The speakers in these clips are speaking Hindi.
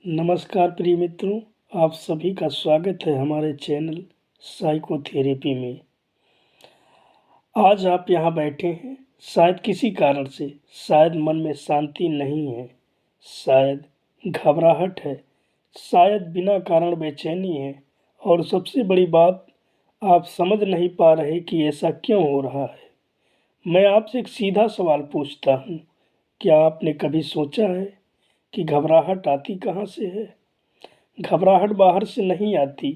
नमस्कार प्रिय मित्रों, आप सभी का स्वागत है हमारे चैनल साइकोथेरेपी में। आज आप यहाँ बैठे हैं शायद किसी कारण से, शायद मन में शांति नहीं है, शायद घबराहट है, शायद बिना कारण बेचैनी है और सबसे बड़ी बात, आप समझ नहीं पा रहे कि ऐसा क्यों हो रहा है। मैं आपसे एक सीधा सवाल पूछता हूँ, क्या आपने कभी सोचा है कि घबराहट आती कहाँ से है? घबराहट बाहर से नहीं आती,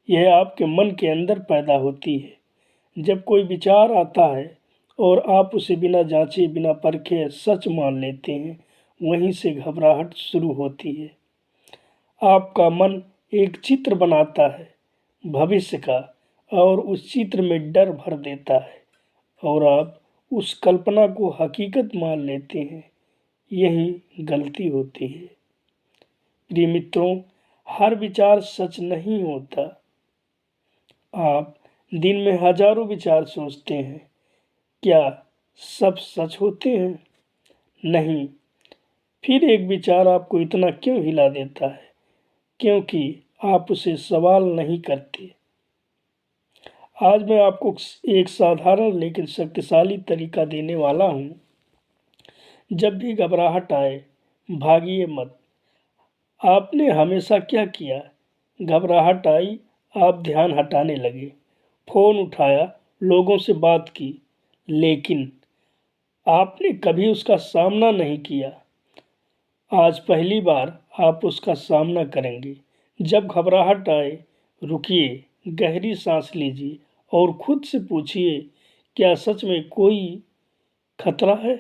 यह आपके मन के अंदर पैदा होती है। जब कोई विचार आता है और आप उसे बिना जांचे बिना परखे सच मान लेते हैं, वहीं से घबराहट शुरू होती है। आपका मन एक चित्र बनाता है भविष्य का और उस चित्र में डर भर देता है और आप उस कल्पना को हकीकत मान लेते हैं। यही गलती होती है। प्रिय मित्रों, हर विचार सच नहीं होता। आप दिन में हजारों विचार सोचते हैं, क्या सब सच होते हैं? नहीं। फिर एक विचार आपको इतना क्यों हिला देता है? क्योंकि आप उसे सवाल नहीं करते। आज मैं आपको एक साधारण लेकिन शक्तिशाली तरीका देने वाला हूँ। जब भी घबराहट आए, भागिए मत। आपने हमेशा क्या किया? घबराहट आई, आप ध्यान हटाने लगे, फ़ोन उठाया, लोगों से बात की, लेकिन आपने कभी उसका सामना नहीं किया। आज पहली बार आप उसका सामना करेंगे। जब घबराहट आए, रुकिए, गहरी सांस लीजिए और खुद से पूछिए, क्या सच में कोई खतरा है?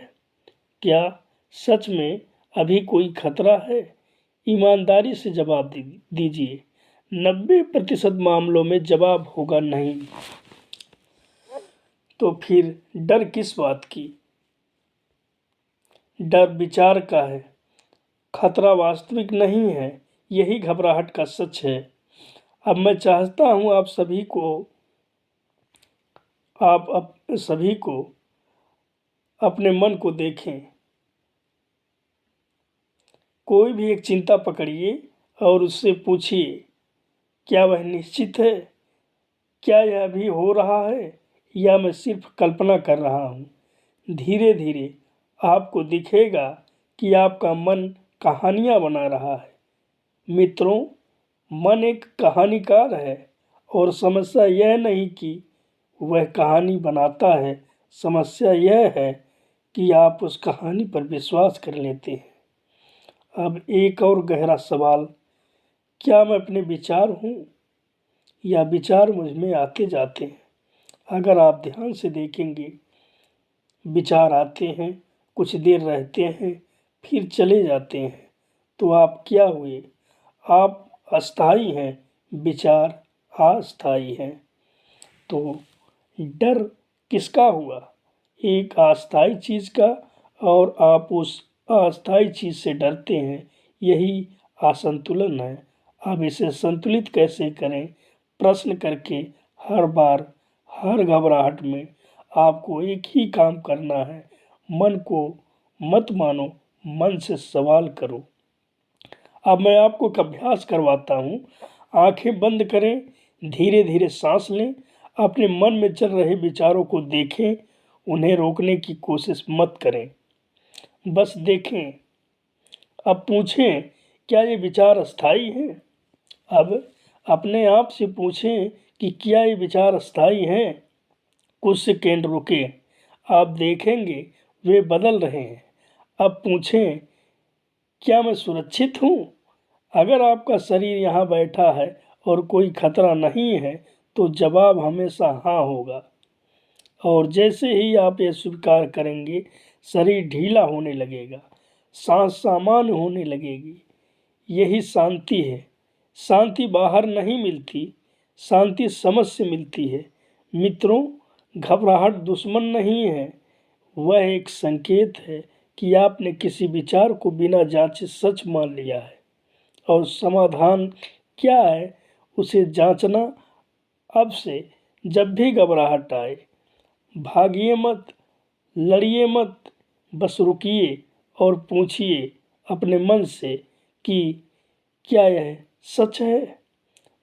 क्या सच में अभी कोई खतरा है? ईमानदारी से जवाब दीजिए। 90% मामलों में जवाब होगा नहीं। तो फिर डर किस बात की? डर विचार का है, खतरा वास्तविक नहीं है। यही घबराहट का सच है। अब मैं चाहता हूं आप सभी को अपने मन को देखें। कोई भी एक चिंता पकड़िए और उससे पूछिए, क्या वह निश्चित है? क्या यह अभी हो रहा है या मैं सिर्फ कल्पना कर रहा हूँ? धीरे धीरे आपको दिखेगा कि आपका मन कहानियाँ बना रहा है। मित्रों, मन एक कहानीकार है और समस्या यह नहीं कि वह कहानी बनाता है, समस्या यह है कि आप उस कहानी पर विश्वास कर लेते हैं। अब एक और गहरा सवाल, क्या मैं अपने विचार हूँ या विचार मुझ में आते जाते हैं? अगर आप ध्यान से देखेंगे, विचार आते हैं, कुछ देर रहते हैं, फिर चले जाते हैं, तो आप क्या हुए? आप अस्थायी हैं, विचार अस्थायी हैं। तो डर किसका हुआ? एक अस्थायी चीज़ का, और आप उस अस्थायी चीज़ से डरते हैं। यही असंतुलन है। अब इसे संतुलित कैसे करें? प्रश्न करके हर बार, हर घबराहट में आपको एक ही काम करना है, मन को मत मानो, मन से सवाल करो। अब मैं आपको एक अभ्यास करवाता हूँ। आंखें बंद करें, धीरे धीरे सांस लें, अपने मन में चल रहे विचारों को देखें, उन्हें रोकने की कोशिश मत करें, बस देखें। अब पूछें, क्या ये विचार अस्थायी हैं? अब अपने आप से पूछें कि क्या ये विचार अस्थायी हैं? कुछ सेकेंड रुकें, आप देखेंगे वे बदल रहे हैं। अब पूछें, क्या मैं सुरक्षित हूँ? अगर आपका शरीर यहाँ बैठा है और कोई खतरा नहीं है, तो जवाब हमेशा हाँ होगा। और जैसे ही आप ये स्वीकार करेंगे, शरीर ढीला होने लगेगा, सांस सामान्य होने लगेगी। यही शांति है। शांति बाहर नहीं मिलती, शांति समझ से मिलती है। मित्रों, घबराहट दुश्मन नहीं है, वह एक संकेत है कि आपने किसी विचार को बिना जांचे सच मान लिया है। और समाधान क्या है, उसे जांचना। अब से जब भी घबराहट आए, भागिए मत, लड़िए मत, बस रुकिए और पूछिए अपने मन से कि क्या यह सच है?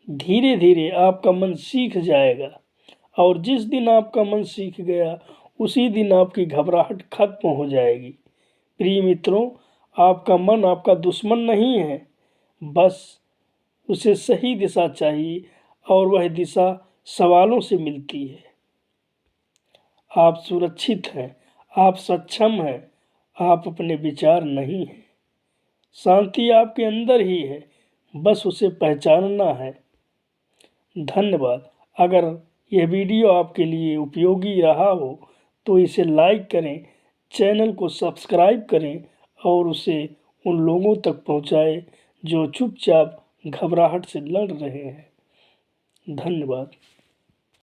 धीरे धीरे आपका मन सीख जाएगा, और जिस दिन आपका मन सीख गया उसी दिन आपकी घबराहट खत्म हो जाएगी। प्रिय मित्रों, आपका मन आपका दुश्मन नहीं है, बस उसे सही दिशा चाहिए, और वह दिशा सवालों से मिलती है। आप सुरक्षित हैं, आप सक्षम हैं, आप अपने विचार नहीं हैं। शांति आपके अंदर ही है, बस उसे पहचानना है। धन्यवाद। अगर यह वीडियो आपके लिए उपयोगी रहा हो तो इसे लाइक करें, चैनल को सब्सक्राइब करें और उसे उन लोगों तक पहुंचाएं जो चुपचाप घबराहट से लड़ रहे हैं। धन्यवाद।